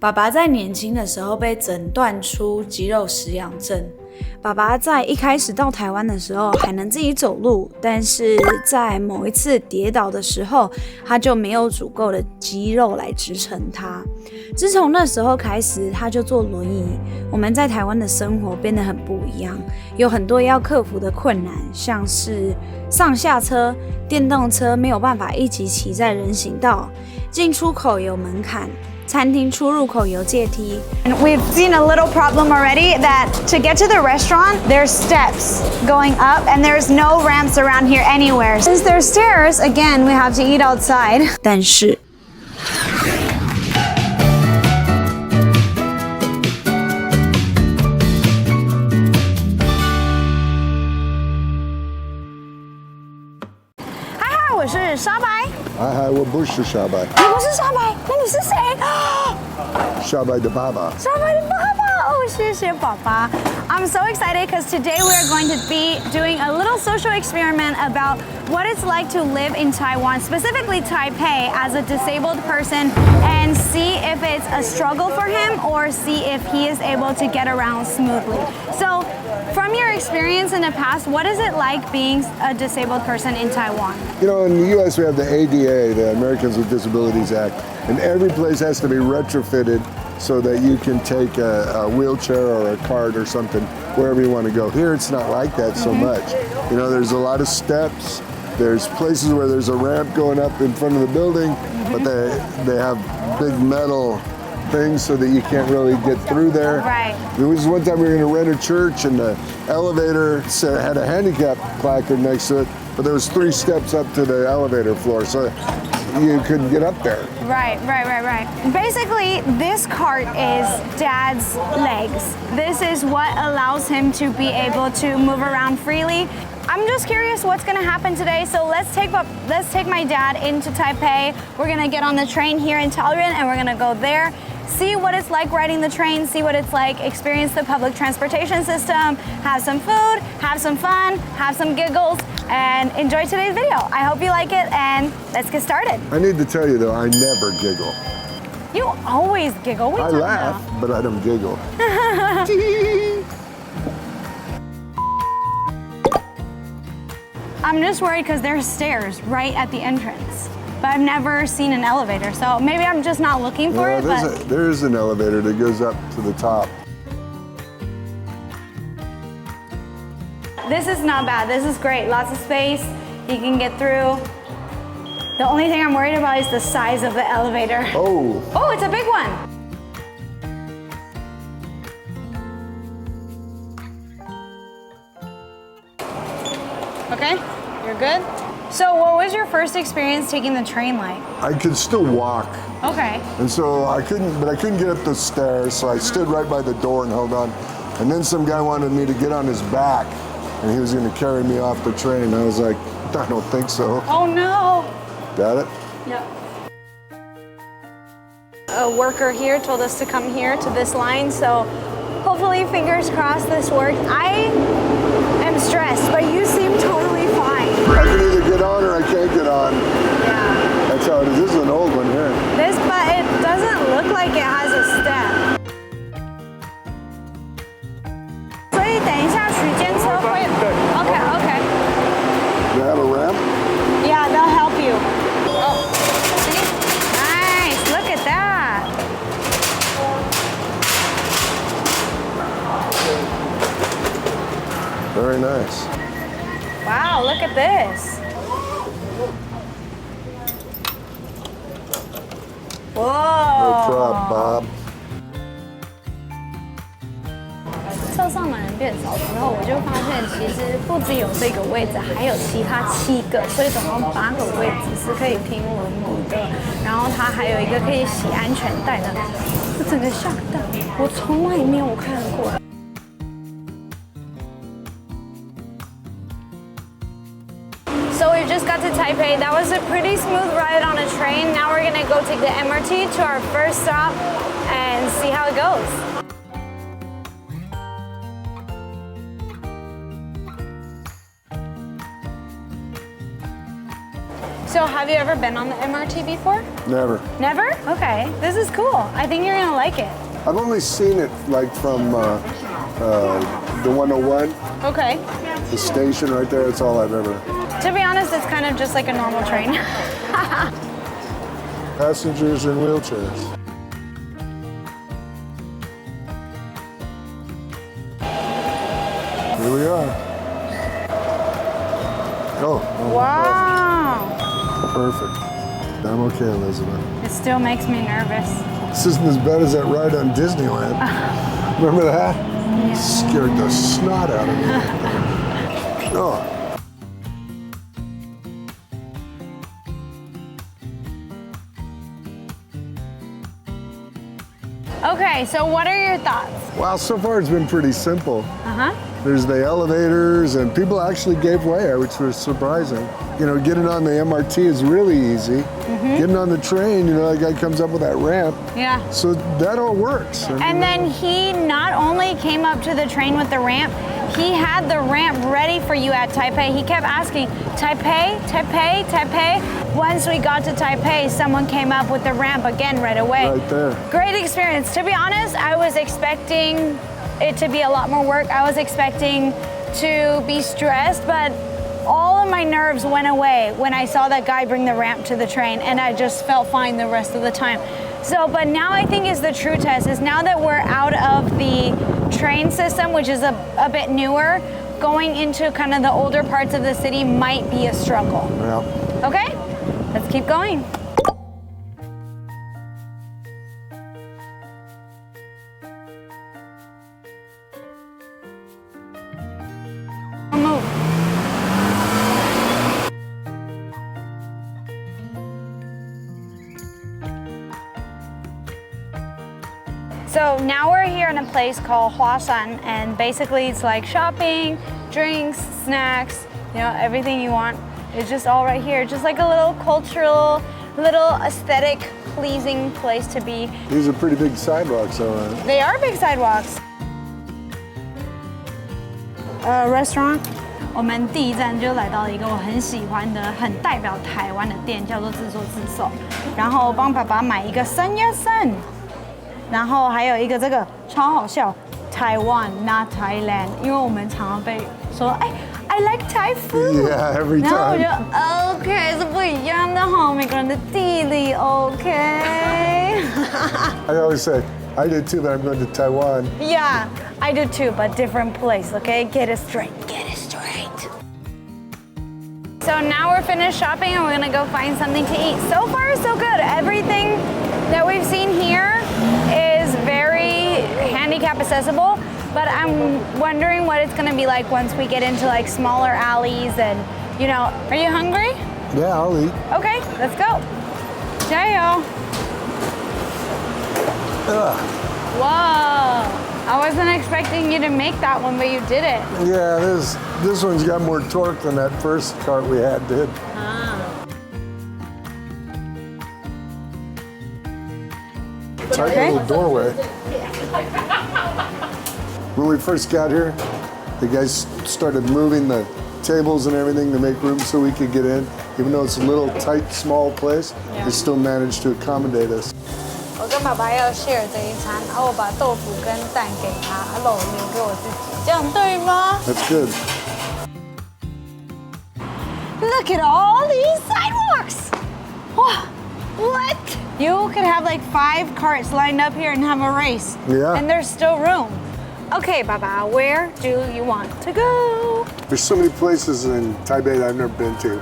爸爸在年轻的时候被诊断出肌肉食养症。爸爸在一开始到台湾的时候还能自己走路，但是在某一次跌倒的时候，他就没有足够的肌肉来支撑他。自从那时候开始，他就坐轮椅。我们在台湾的生活变得很不一样，有很多要克服的困难，像是上下车、电动车没有办法一起骑在人行道，进出口有门槛。餐厅出入口有阶梯。And we've seen a little problem already that to get to the restaurant, there's steps going up and there's no ramps around here anywhere. Since there's stairs, again, we have to eat outside. 但是我是沙白。嗨，我不是沙白。你不是沙白，那你是谁？沙白的爸爸。沙白的爸爸。哦，谢谢爸爸。I'm so excited because today we are going to be doing a little social experiment about what it's like to live in Taiwan, specifically Taipei, as a disabled person, and see if it's a struggle for him or see if he is able to get around smoothly. So, from your experience in the past, what is it like being a disabled person in Taiwan? You know, in the U.S. we have the ADA, the Americans with Disabilities Act, and every place has to be retrofitted so that you can take a wheelchair or a cart or something wherever you want to go. Here it's not like that so much. You know, there's a lot of steps. There's places where there's a ramp going up in front of the building, but they have big metal things so that you can't really get through there. Right. There was one time we were going to rent a church and the elevator had a handicap placard next to it, but there was 3 steps up to the elevator floor, so you couldn't get up there. Right. Basically, this cart is Dad's legs. This is what allows him to be able to move around freely. I'm just curious what's gonna happen today, so let's take my dad into Taipei. We're gonna get on the train here in Taoyuan and we're gonna go there, see what it's like riding the train, see what it's like, experience the public transportation system, have some food, have some fun, have some giggles, and enjoy today's video. I hope you like it, and let's get started. I need to tell you though, I never giggle. You always giggle. I laugh, but I don't giggle. I'm just worried because there's stairs right at the entrance. But I've never seen an elevator, so maybe I'm just not looking for it. There is an elevator that goes up to the top. This is not bad. This is great. Lots of space. You can get through. The only thing I'm worried about is the size of the elevator. Oh. Oh, it's a big one. Okay, you're good? So what was your first experience taking the train like? I could still walk. Okay. And so I couldn't get up the stairs, so I stood right by the door and held on. And then some guy wanted me to get on his back, and he was going to carry me off the train. I was like, I don't think so. Oh no. Got it? Yep. A worker here told us to come here to this line, so hopefully, fingers crossed, this worked. I am stressed, but you seem totally fine. I can either get on or I can't get on. Yeah. That's how it is. This is an old one here. But it doesn't look like it has a step. 所以等一下区间车会 Okay. Do you have a ramp? Yeah, they'll help you. Oh. Nice. Look at that. Very nice. Wow, look at this. Whoa. No problem, Bob. 车上的人变少之后，我就发现其实不只有这个位置，还有其他7个，所以总共8个位置是可以拼轮椅的。然后它还有一个可以系安全带的，我整个吓到，我从来没有看过。So we just got to Taipei. That was a pretty smooth ride on a train. Now we're gonna go take the MRT to our first stop and see how it goes. So have you ever been on the MRT before? Never. Never? Okay, this is cool. I think you're gonna like it. I've only seen it like from the 101, Okay. the station right there. That's all I've ever. To be honest, it's kind of just like a normal train. Passengers in wheelchairs. Here we are. Oh. Wow. Perfect. I'm okay, Elizabeth. It still makes me nervous. This isn't as bad as that ride on Disneyland. Remember that? Yeah. Scared the snot out of me. Oh. Okay, so what are your thoughts? Well, so far it's been pretty simple. Uh-huh. There's the elevators, and people actually gave way, which was surprising. You know, getting on the MRT is really easy. Getting on the train, you know, that guy comes up with that ramp. Yeah. So that all works. And then he not only came up to the train with the ramp, he had the ramp ready for you at Taipei. He kept asking, Taipei, Taipei, Taipei. Once we got to Taipei, someone came up with the ramp again right away. Right there. Great experience. To be honest, I was expecting it to be a lot more work. I was expecting to be stressed, but all of my nerves went away when I saw that guy bring the ramp to the train, and I just felt fine the rest of the time. So, but now I think is the true test, is now that we're out of the train system, which is a bit newer, going into kind of the older parts of the city might be a struggle. Yeah. Okay, let's keep going. Move. So now we're here in a place called Huashan, and basically it's like shopping, drinks, snacks, you know, everything you want. It's just all right here. Just like a little cultural, little aesthetic, pleasing place to be. These are pretty big sidewalks, though. Right? They are big sidewalks. Restaurant. 我们第一站就来到了一个我很喜欢的、很代表台湾的店，叫做自作自受。然后帮爸爸买一个3叶参，然后还有一个这个超好笑 ，Taiwan not Thailand， 因为我们常常被说，哎 ，I like Thai food。 Yeah, every 然后我 time. 就 OK 是不一样的哈，每个人的地理 OK。 I always say, I did too, but I'm going to Taiwan. Yeah, I do too, but different place, okay? Get it straight, get it straight. So now we're finished shopping and we're gonna go find something to eat. So far, so good. Everything that we've seen here is very handicap accessible, but I'm wondering what it's gonna be like once we get into like smaller alleys and, you know, are you hungry? Yeah, I'll eat. Okay, let's go. Jayo. Whoa. I wasn't expecting you to make that one, but you did it. Yeah, this one's got more torque than that first cart we had did. Tight little doorway. When we first got here, the guys started moving the tables and everything to make room so we could get in. Even though it's a little tight, small place, they still managed to accommodate us. 我跟爸爸要 share 这一餐，然后我把豆腐跟蛋给他，肉留给我自己，这样对吗？ That's good. Look at all these sidewalks! Wow, what? You could have like 5 carts lined up here and have a race. Yeah. And there's still room. Okay, Baba, where do you want to go? There's so many places in Taipei that I've never been to.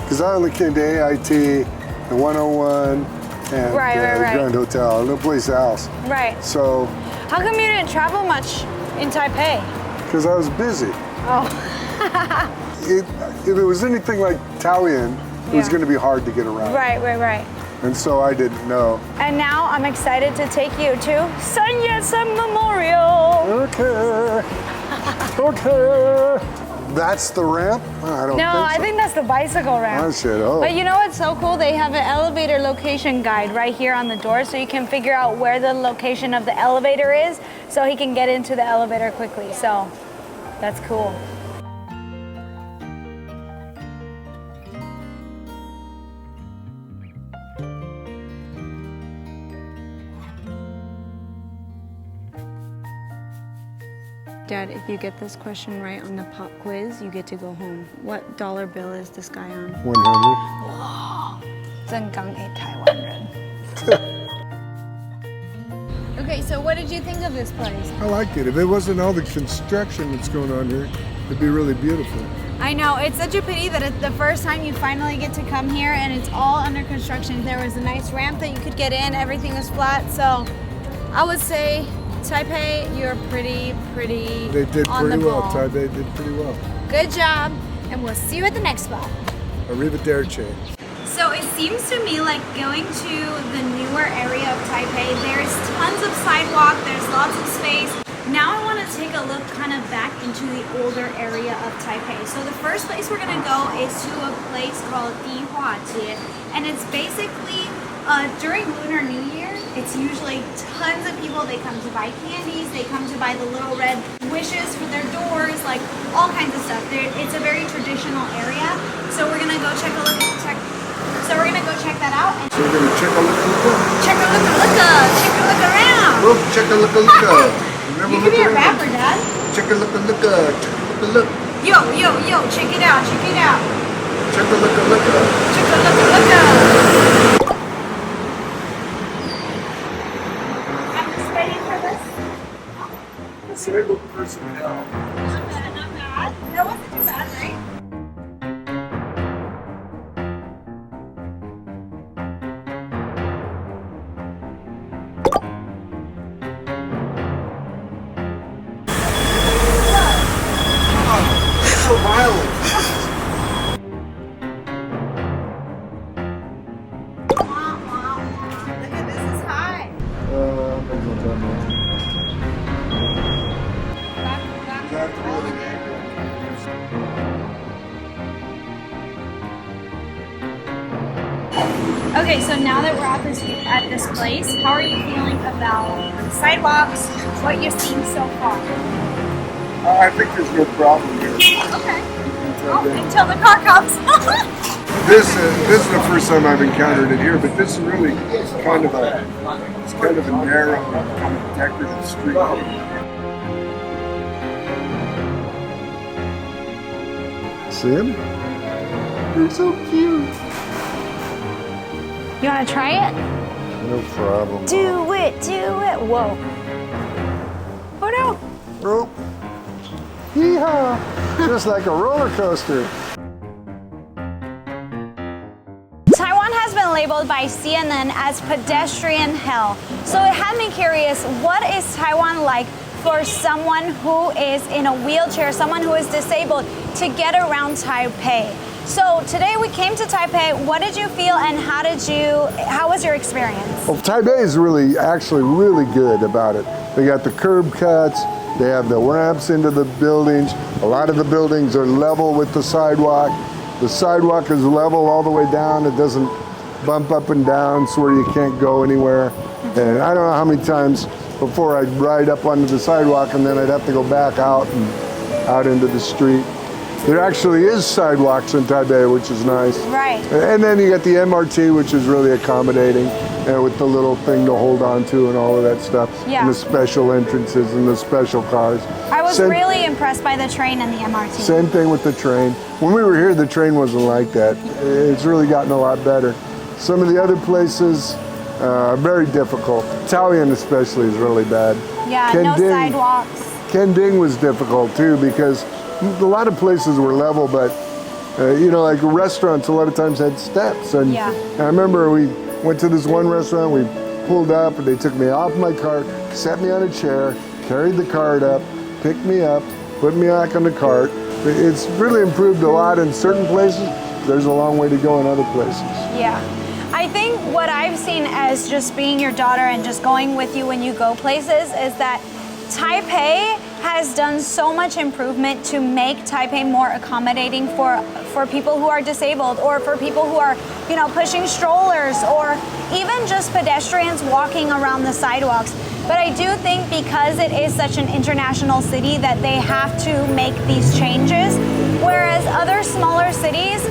Because I only came to AIT, the 101, and Right. Grand Hotel, no place else. Right. So, How come you didn't travel much in Taipei? because I was busy. Oh. If it was anything like Taoyuan, it was Yeah. going to be hard to get around. Right. And so I didn't know. And now I'm excited to take you to Sun Yat-sen Memorial. Okay. Okay. That's the ramp? I don't No, I think think that's the bicycle ramp. so. I said, oh. But you know what's so cool? They have an elevator location guide right here on the door, so you can figure out where the location of the elevator is, so he can get into the elevator quickly. So that's cool. Dad, if you get this question right on the pop quiz, you get to go home. What dollar bill is this guy on? 100. 正港诶，台湾人。Okay, so what did you think of this place? I like it. If it wasn't all the construction that's going on here, it'd be really beautiful. I know, it's such a pity that it's the first time you finally get to come here and it's all under construction. There was a nice ramp that you could get in, everything was flat, so I would say Taipei, you're pretty They did on pretty the well. ball. Taipei did pretty well. Good job, and we'll see you at the next spot. Arrivederci. So it seems to me like going to the newer area of Taipei, there's tons of sidewalk, there's lots of space. Now I want to take a look kind of back into the older area of Taipei. So the first place we're going to go is to a place called Dihua-jie, and it's basically during Lunar New Year, it's usually tons of people. They come to buy candies, they come to buy the little red wishes for their doors, like all kinds of stuff. It's a very traditional area. So we're going to go check So we're gonna go check that out. And So we're gonna check a look. check a look around. Look, check a look. You could be a rapper, Dad. Check a look. Yo, check it out. Check a look. Check a look. I'm just waiting for this. Disabled personnel. Not bad. That wasn't too bad, right? So violent. Look at this is high. Okay, so now that we're at this place, how are you feeling about the sidewalks, what you've seen so far? I think there's no problem here. Okay. Oh, until the car comes. This is the first time I've encountered it here, but this is really kind of a narrow, kind of decorative street. See him? They're so cute. You want to try it? No problem. Do it. Whoa. Oh no. Oh. Yeehaw! Just like a roller coaster. Taiwan has been labeled by CNN as pedestrian hell. So it had me curious, what is Taiwan like for someone who is in a wheelchair, someone who is disabled, to get around Taipei? So today we came to Taipei. What did you feel and how was your experience? Well, Taipei is actually really good about it. They got the curb cuts, they have the ramps into the buildings. A lot of the buildings are level with the sidewalk. The sidewalk is level all the way down. It doesn't bump up and down so where you can't go anywhere. And I don't know how many times before I'd ride up onto the sidewalk and then I'd have to go back out into the street. There actually is sidewalks in Taipei, which is nice. Right. And then you got the MRT, which is really accommodating, with the little thing to hold on to and all of that stuff. Yeah. And the special entrances and the special cars. I was really impressed by the train and the MRT. Same thing with the train. When we were here, the train wasn't like that. It's really gotten a lot better. Some of the other places are very difficult. Italian especially is really bad. Yeah, no sidewalks. Kending was difficult too because a lot of places were level, but like restaurants a lot of times had steps. And I remember we went to this one restaurant, we pulled up and they took me off my cart, set me on a chair, carried the cart up, picked me up, put me back on the cart. It's really improved a lot in certain places. There's a long way to go in other places. Yeah. I think what I've seen as just being your daughter and just going with you when you go places is that Taipei has done so much improvement to make Taipei more accommodating for people who are disabled or for people who are, pushing strollers or even just pedestrians walking around the sidewalks. But I do think because it is such an international city that they have to make these changes, whereas other smaller cities,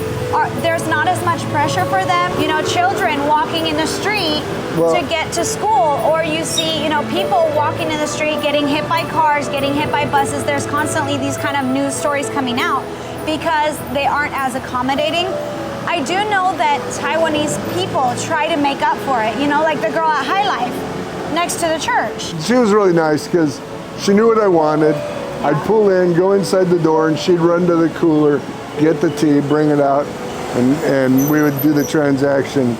there's not as much pressure for them. You know, children walking in the street to get to school, or you see, you know, people walking in the street getting hit by cars, getting hit by buses. There's constantly these kind of news stories coming out because they aren't as accommodating. I do know that Taiwanese people try to make up for it, you know, like the girl at High Life next to the church. She was really nice because she knew what I wanted. I'd pull in, go inside the door, and she'd run to the cooler, get the tea, bring it out, and we would do the transaction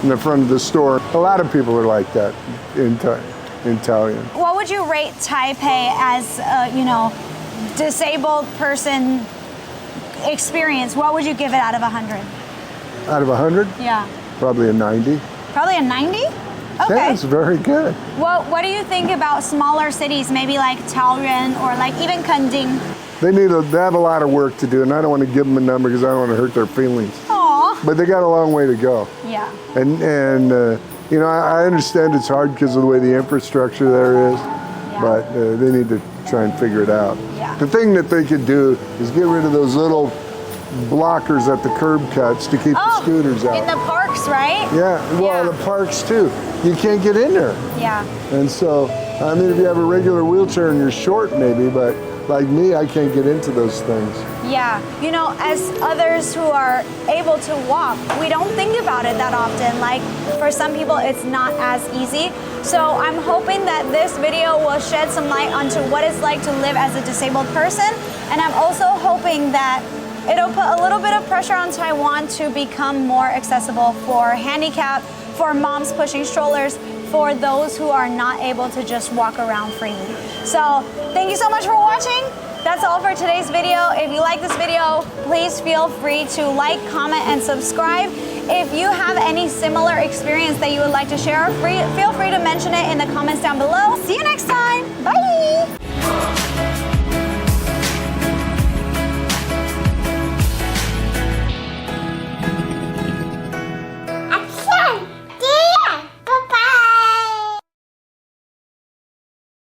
in the front of the store. A lot of people are like that in Italian. What would you rate Taipei as a, you know, disabled person experience? What would you give it out of 100? Out of 100? Yeah. Probably a 90. Probably a 90? Okay. Yeah, it's very good. What do you think about smaller cities, maybe like Taoyuan or like even Kending? They have a lot of work to do, and I don't want to give them a number because I don't want to hurt their feelings. Aww. But they got a long way to go. Yeah. And you know, I understand it's hard because of the way the infrastructure there is, but they need to try and figure it out. Yeah. The thing that they could do is get rid of those little blockers at the curb cuts to keep the scooters out. In the parks, right? Yeah, well, the parks too. You can't get in there. Yeah. And so, I mean, if you have a regular wheelchair and you're short maybe, but like me, I can't get into those things. Yeah, you know, as others who are able to walk, we don't think about it that often. Like, for some people, it's not as easy. So I'm hoping that this video will shed some light onto what it's like to live as a disabled person. And I'm also hoping that it'll put a little bit of pressure on Taiwan to become more accessible for handicapped, for moms pushing strollers, for those who are not able to just walk around freely. So thank you so much for watching. That's all for today's video. If you like this video, please feel free to like, comment, and subscribe. If you have any similar experience that you would like to share, feel free to mention it in the comments down below. See you next time.